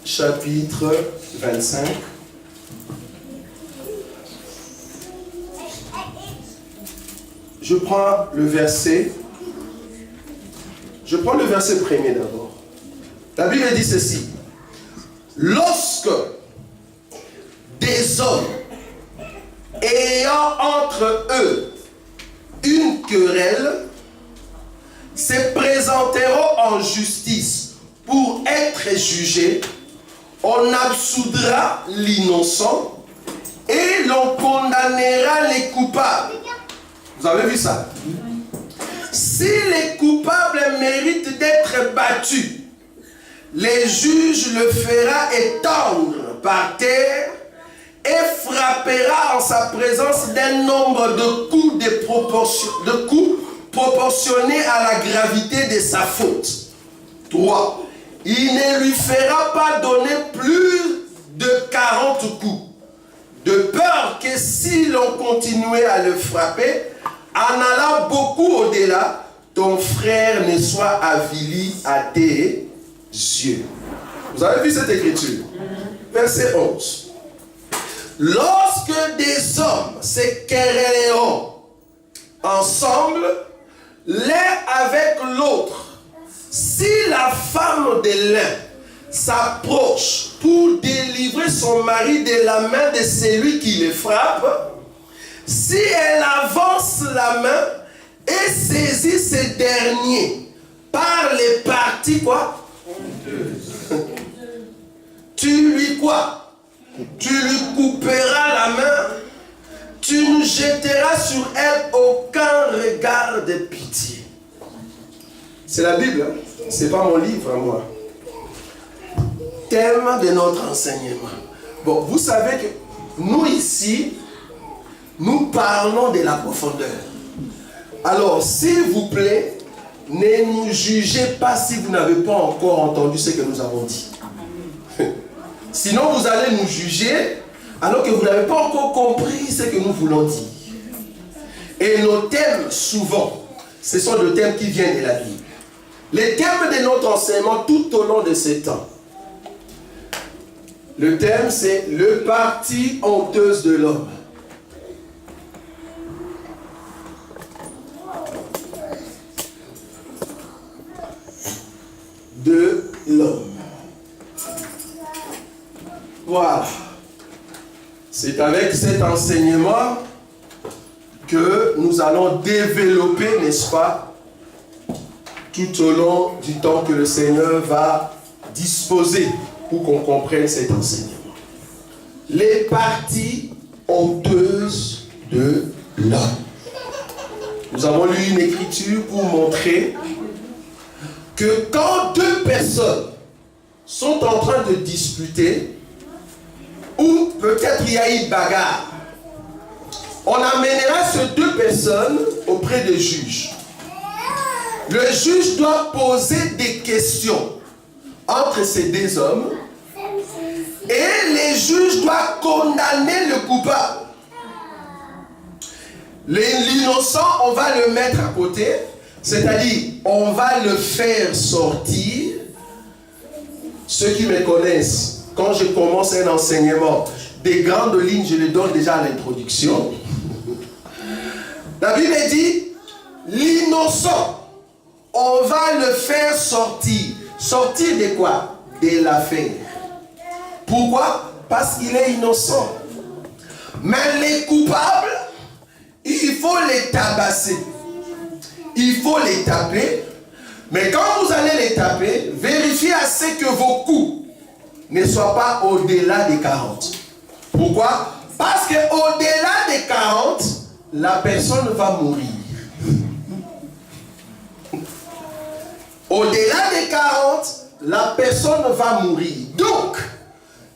chapitre 25. Je prends le verset premier d'abord. La Bible dit ceci. Lorsque des hommes ayant entre eux une querelle se présenteront en justice pour être jugés, on absoudra l'innocent et l'on condamnera les coupables. Vous avez vu ça? Si les coupables méritent d'être battus, les juges le fera étendre par terre et frappera en sa présence d'un nombre de coups proportionnés à la gravité de sa faute. 3. Il ne lui fera pas donner plus de 40 coups, de peur que si l'on continuait à le frapper, en allant beaucoup au-delà, ton frère ne soit avili à tes yeux. Vous avez vu cette écriture? Verset 11. Lorsque des hommes se querelleront ensemble, l'un avec l'autre, si la femme de l'un s'approche pour délivrer son mari de la main de celui qui le frappe, si elle avance la main et saisit ce dernier par les parties quoi? Tu lui quoi? Tu lui couperas la main, tu ne jetteras sur elle aucun regard de pitié. C'est la Bible, hein? C'est pas mon livre à moi. Thème de notre enseignement. Bon, vous savez que nous ici, nous parlons de la profondeur. Alors, s'il vous plaît, ne nous jugez pas si vous n'avez pas encore entendu ce que nous avons dit. Sinon, vous allez nous juger alors que vous n'avez pas encore compris ce que nous voulons dire. Et nos thèmes, souvent, ce sont des thèmes qui viennent de la Bible. Les thèmes de notre enseignement tout au long de ces temps. Le thème, c'est le parti honteuse de l'homme. De l'homme. Voilà. C'est avec cet enseignement que nous allons développer, n'est-ce pas, tout au long du temps que le Seigneur va disposer pour qu'on comprenne cet enseignement. Les parties honteuses de l'homme. Nous avons lu une écriture pour montrer que quand deux personnes sont en train de discuter, ou peut-être il y a une bagarre, on amènera ces deux personnes auprès des juges. Le juge doit poser des questions entre ces deux hommes et les juges doivent condamner le coupable. L'innocent, on va le mettre à côté, c'est-à-dire on va le faire sortir. Ceux qui me connaissent, quand je commence un enseignement, des grandes lignes, je les donne déjà à l'introduction. La Bible dit, l'innocent, on va le faire sortir. Sortir de quoi? De l'affaire. Pourquoi? Parce qu'il est innocent. Mais les coupables, il faut les tabasser. Il faut les taper. Mais quand vous allez les taper, vérifiez à ce que vos coups ne soient pas au-delà des 40. Pourquoi? Parce qu'au-delà des 40, la personne va mourir. Au-delà des 40, la personne va mourir. Donc,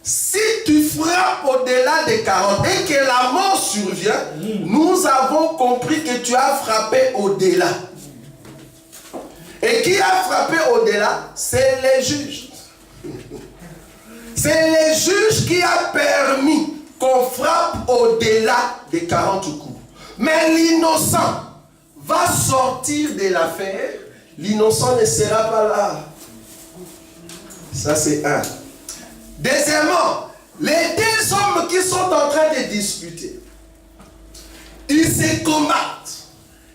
si tu frappes au-delà des 40 et que la mort survient, nous avons compris que tu as frappé au-delà. Et qui a frappé au-delà? C'est les juges. C'est les juges qui a permis qu'on frappe au-delà des 40 coups. Mais l'innocent va sortir de l'affaire. L'innocent ne sera pas là. Ça, c'est un. Deuxièmement, les deux hommes qui sont en train de discuter, ils se combattent,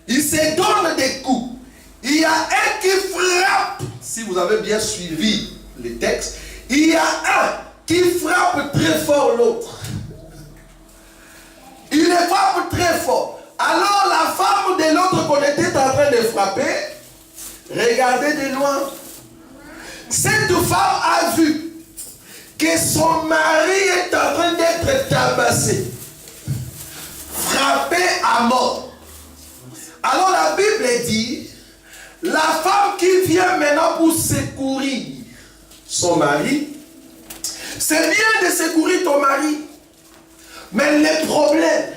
ils se donnent des coups. Il y a un qui frappe, si vous avez bien suivi les textes, il y a un qui frappe très fort l'autre. Il les frappe très fort. Alors la femme de l'autre qu'on était en train de frapper, regardez de loin. Cette femme a vu que son mari est en train d'être tabassé, frappé à mort. Alors la Bible dit, la femme qui vient maintenant pour secourir son mari, c'est bien de secourir ton mari, mais le problème,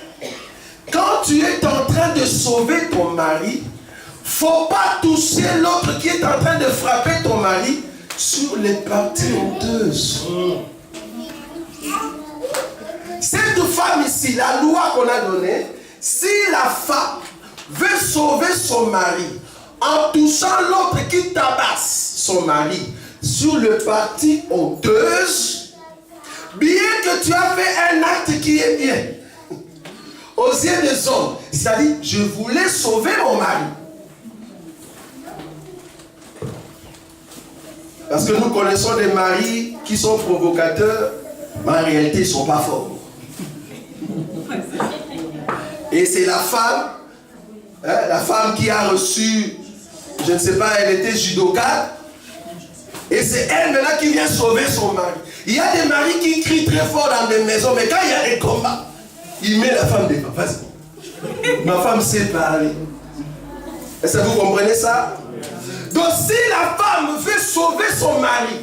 quand tu es en train de sauver ton mari, il ne faut pas toucher l'autre qui est en train de frapper ton mari sur les parties honteuses. Cette femme ici, la loi qu'on a donnée, si la femme veut sauver son mari en touchant l'autre qui tabasse son mari sur le parti honteuse, bien que tu as fait un acte qui est bien aux yeux des hommes, c'est-à-dire je voulais sauver mon mari. Parce que nous connaissons des maris qui sont provocateurs, mais en réalité ils ne sont pas forts. Et c'est la femme qui a reçu, je ne sais pas, elle était judoka. Et c'est elle maintenant qui vient sauver son mari. Il y a des maris qui crient très fort dans des maisons, mais quand il y a des combats, il met la femme devant. Vas-y. Ma femme sait parler. Est-ce que vous comprenez ça? Donc si la femme veut sauver son mari,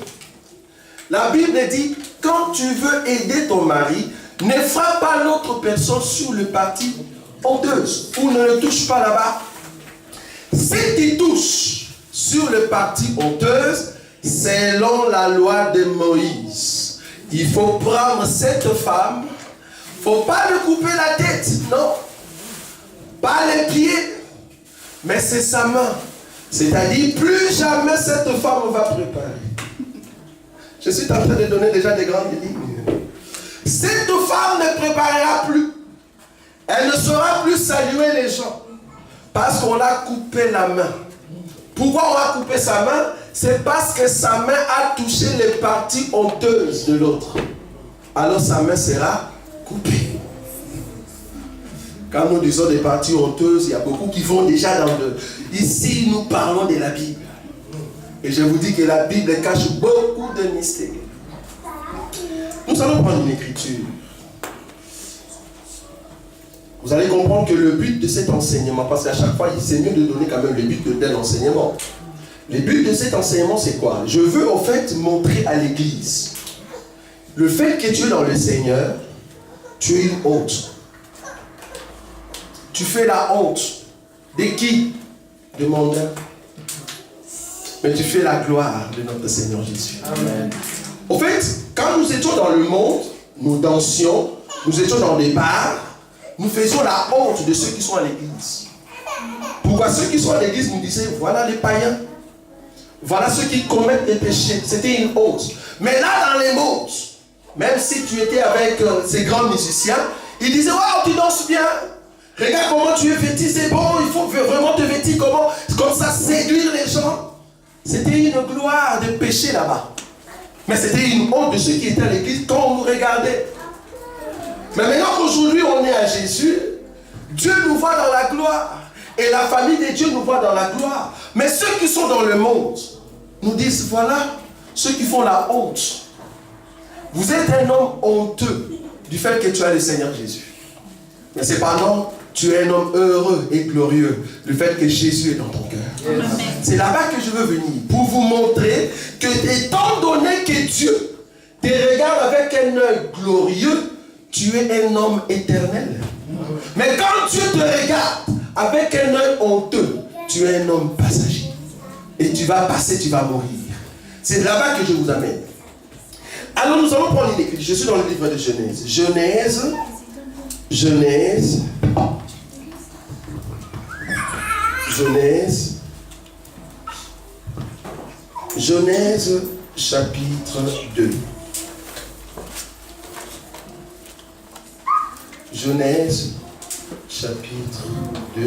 la Bible dit, quand tu veux aider ton mari, ne frappe pas l'autre personne sur le parti honteuse, ou ne le touche pas là-bas. Si tu touches sur le parti honteuse, selon la loi de Moïse, il faut prendre cette femme, il ne faut pas lui couper la tête, non, pas les pieds, mais c'est sa main. C'est-à-dire, plus jamais cette femme va préparer. Je suis en train de donner déjà des grandes lignes. Cette femme ne préparera plus. Elle ne saura plus saluer les gens. Parce qu'on a coupé la main. Pourquoi on a coupé sa main? C'est parce que sa main a touché les parties honteuses de l'autre. Alors sa main sera coupée. Quand nous disons des parties honteuses, il y a beaucoup qui vont déjà dans le... Ici, nous parlons de la Bible. Et je vous dis que la Bible cache beaucoup de mystères. Nous allons prendre une écriture. Vous allez comprendre que le but de cet enseignement, parce qu'à chaque fois, c'est mieux de donner quand même le but d'un enseignement. Le but de cet enseignement, c'est quoi? Je veux en fait montrer à l'église le fait que tu es dans le Seigneur, tu es une honte. Tu fais la honte. De qui? De mon œuvre. Mais tu fais la gloire de notre Seigneur Jésus. Amen. Au fait, quand nous étions dans le monde, nous dansions, nous étions dans des bars, nous faisions la honte de ceux qui sont à l'église. Pourquoi ceux qui sont à l'église nous disaient, voilà les païens, voilà ceux qui commettent des péchés. C'était une honte. Mais là, dans les mondes, même si tu étais avec ces grands musiciens, ils disaient, waouh, tu danses bien. Regarde comment tu es vêtu, c'est bon, il faut vraiment te vêtir comme ça, séduire les gens. C'était une gloire de péché là-bas. Mais c'était une honte de ceux qui étaient à l'église quand on nous regardait. Mais maintenant qu'aujourd'hui on est à Jésus, Dieu nous voit dans la gloire. Et la famille de Dieu nous voit dans la gloire. Mais ceux qui sont dans le monde nous disent, voilà, ceux qui font la honte. Vous êtes un homme honteux du fait que tu as le Seigneur Jésus. Mais cependant, tu es un homme heureux et glorieux du fait que Jésus est dans ton cœur. Yes. C'est là-bas que je veux venir, pour vous montrer que étant donné que Dieu te regarde avec un œil glorieux, tu es un homme éternel. Mais quand Dieu te regarde avec un œil honteux, tu es un homme passager. Et tu vas passer, tu vas mourir. C'est là-bas que je vous amène. Alors nous allons prendre une écriture. Je suis dans le livre de Genèse. Genèse chapitre 2. Genèse, chapitre 2.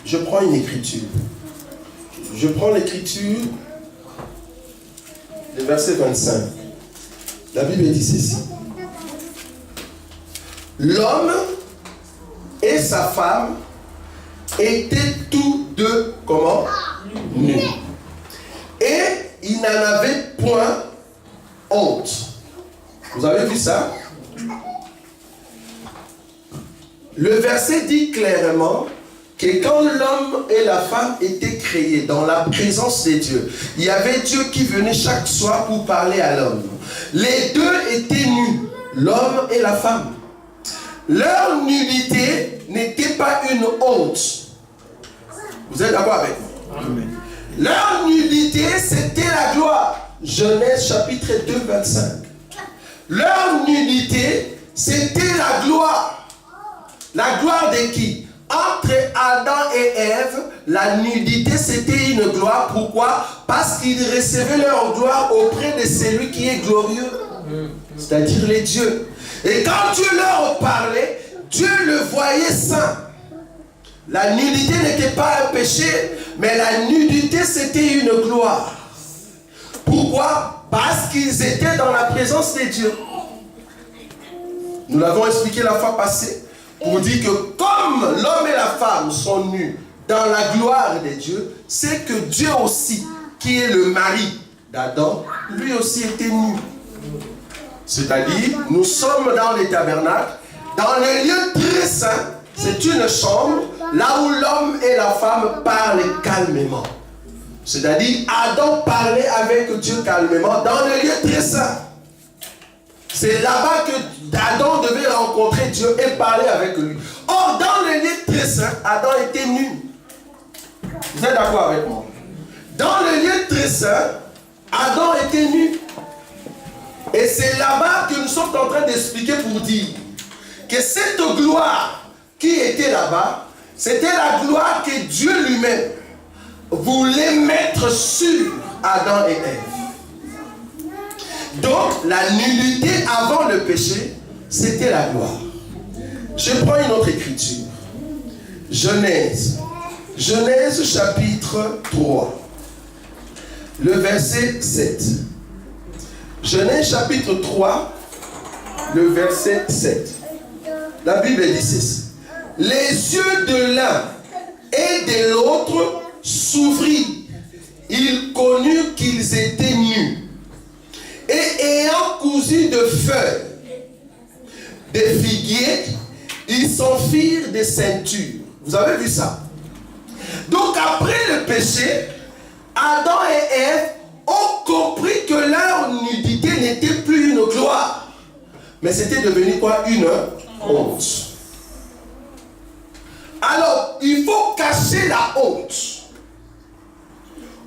Je prends une écriture. Je prends l'écriture, le verset 25. La Bible dit ceci. L'homme et sa femme étaient tous deux, comment? Nus. Et ils n'en avaient point honte. Vous avez vu ça? Le verset dit clairement que quand l'homme et la femme étaient créés dans la présence de Dieu, il y avait Dieu qui venait chaque soir pour parler à l'homme. Les deux étaient nus, l'homme et la femme. Leur nudité n'était pas une honte. Vous êtes d'accord avec moi? Amen. Leur nudité, c'était la gloire. Genèse chapitre 2, 25. Leur nudité, c'était la gloire. La gloire de qui? Entre Adam et Ève, la nudité, c'était une gloire. Pourquoi? Parce qu'ils recevaient leur gloire auprès de celui qui est glorieux, c'est-à-dire les dieux. Et quand Dieu leur parlait, Dieu le voyait saint. La nudité n'était pas un péché, mais la nudité, c'était une gloire. Pourquoi? Parce qu'ils étaient dans la présence de Dieu. Nous l'avons expliqué la fois passée, pour dire que comme l'homme et la femme sont nus dans la gloire de Dieu, c'est que Dieu aussi, qui est le mari d'Adam, lui aussi était nu. C'est-à-dire, nous sommes dans les tabernacles, dans le lieu très saint. C'est une chambre, là où l'homme et la femme parlent calmement. C'est-à-dire, Adam parlait avec Dieu calmement dans le lieu très saint. C'est là-bas que Adam devait rencontrer Dieu et parler avec lui. Or, dans le lieu très saint, Adam était nu. Vous êtes d'accord avec moi? Dans le lieu très saint, Adam était nu. Et c'est là-bas que nous sommes en train d'expliquer pour dire que cette gloire qui était là-bas, c'était la gloire que Dieu lui-même voulait mettre sur Adam et Ève. Donc, la nullité avant le péché, c'était la gloire. Je prends une autre écriture. Genèse. Genèse chapitre 3. Le verset 7. Genèse chapitre 3, le verset 7. La Bible dit ceci. Les yeux de l'un et de l'autre s'ouvrirent. Ils connurent qu'ils étaient nus. Et ayant cousu de feuilles de figuier, ils s'en firent des ceintures. Vous avez vu ça? Donc après le péché, Adam et Ève ont compris que leur nudité n'était plus une gloire, mais c'était devenu quoi? Une honte. Alors, il faut cacher la honte.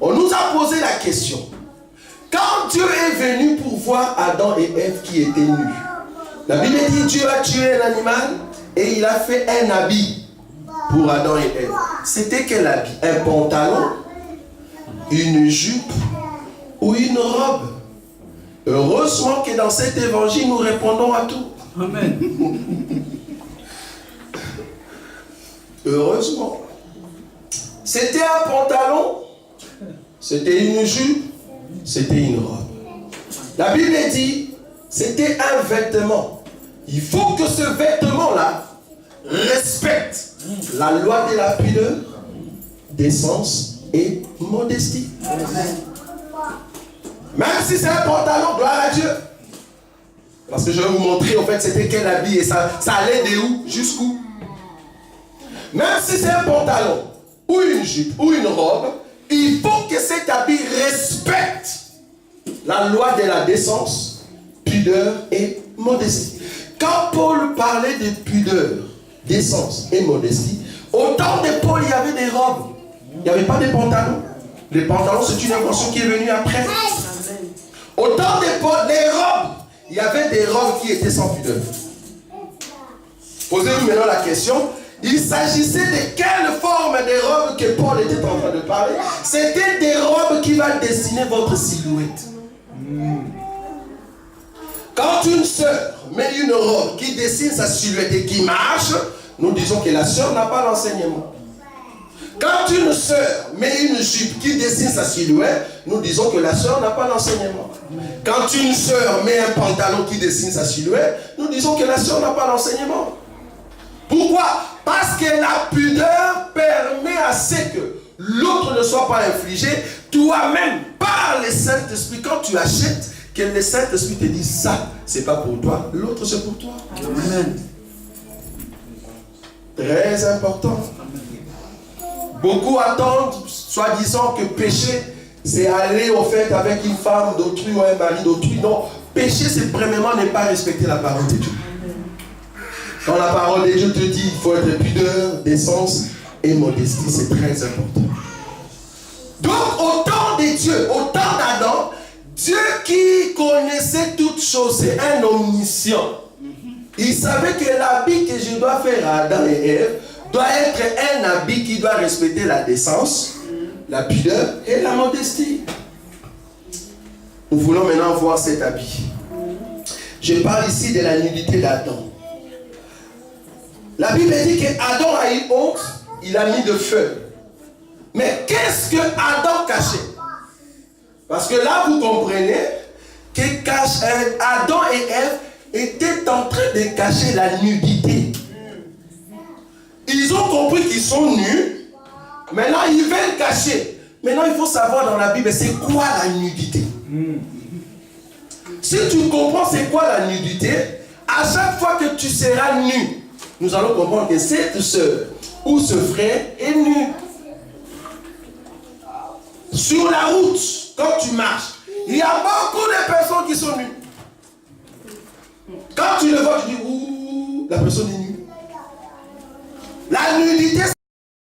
On nous a posé la question. Quand Dieu est venu pour voir Adam et Ève qui étaient nus, la Bible dit Dieu a tué un animal et il a fait un habit pour Adam et Ève. C'était quel habit? Un pantalon, une jupe ou une robe? Heureusement que dans cet évangile, nous répondons à tout. Amen. Heureusement. C'était un pantalon, c'était une jupe, c'était une robe. La Bible dit, c'était un vêtement. Il faut que ce vêtement-là respecte la loi de la pudeur, décence et modestie. Même si c'est un pantalon, gloire à Dieu. Parce que je vais vous montrer en fait c'était quel habit et ça allait de où jusqu'où. Même si c'est un pantalon ou une jupe ou une robe, il faut que cet habit respecte la loi de la décence, pudeur et modestie. Quand Paul parlait de pudeur, décence et modestie, au temps de Paul, il y avait des robes. Il n'y avait pas de pantalons. Les pantalons, c'est une invention qui est venue après. Au temps de Paul, les robes, il y avait des robes qui étaient sans pudeur. Posez-vous maintenant la question. Il s'agissait de quelle forme de robes que Paul était en train de parler? C'était des robes qui va dessiner votre silhouette. Quand une sœur met une robe qui dessine sa silhouette et qui marche, nous disons que la sœur n'a pas l'enseignement. Quand une sœur met une jupe qui dessine sa silhouette, nous disons que la sœur n'a pas l'enseignement. Quand une sœur met un pantalon qui dessine sa silhouette, nous disons que la sœur n'a pas l'enseignement. Pourquoi? Parce que la pudeur permet à ce que l'autre ne soit pas infligé. Toi-même, par le Saint-Esprit, quand tu achètes, que le Saint-Esprit te dise ça, c'est pas pour toi, l'autre c'est pour toi. Amen. Très important. Beaucoup attendent, soi-disant que péché, c'est aller au fait avec une femme d'autrui ou un mari d'autrui. Non, péché, c'est premièrement ne pas respecter la parole de Dieu. Quand la parole de Dieu te dit il faut être pudeur, décence et modestie, c'est très important. Donc, au temps de Dieu, au temps d'Adam, Dieu qui connaissait toutes choses, c'est un omniscient. Il savait que l'habit que je dois faire à Adam et Ève doit être un habit qui doit respecter la décence, la pudeur et la modestie. Nous voulons maintenant voir cet habit. Je parle ici de la nudité d'Adam. La Bible dit qu'Adam a eu honte, il a mis de feu. Mais qu'est-ce que Adam cachait? Parce que là, vous comprenez que Adam et Ève étaient en train de cacher la nudité. Ils ont compris qu'ils sont nus. Maintenant, ils veulent cacher. Maintenant, il faut savoir dans la Bible, c'est quoi la nudité? Si tu comprends c'est quoi la nudité, à chaque fois que tu seras nu, nous allons comprendre que cette soeur ou ce frère est nu. Sur la route, quand tu marches, il y a beaucoup de personnes qui sont nues. Quand tu le vois, tu dis, ouh, la personne est nue. La nudité,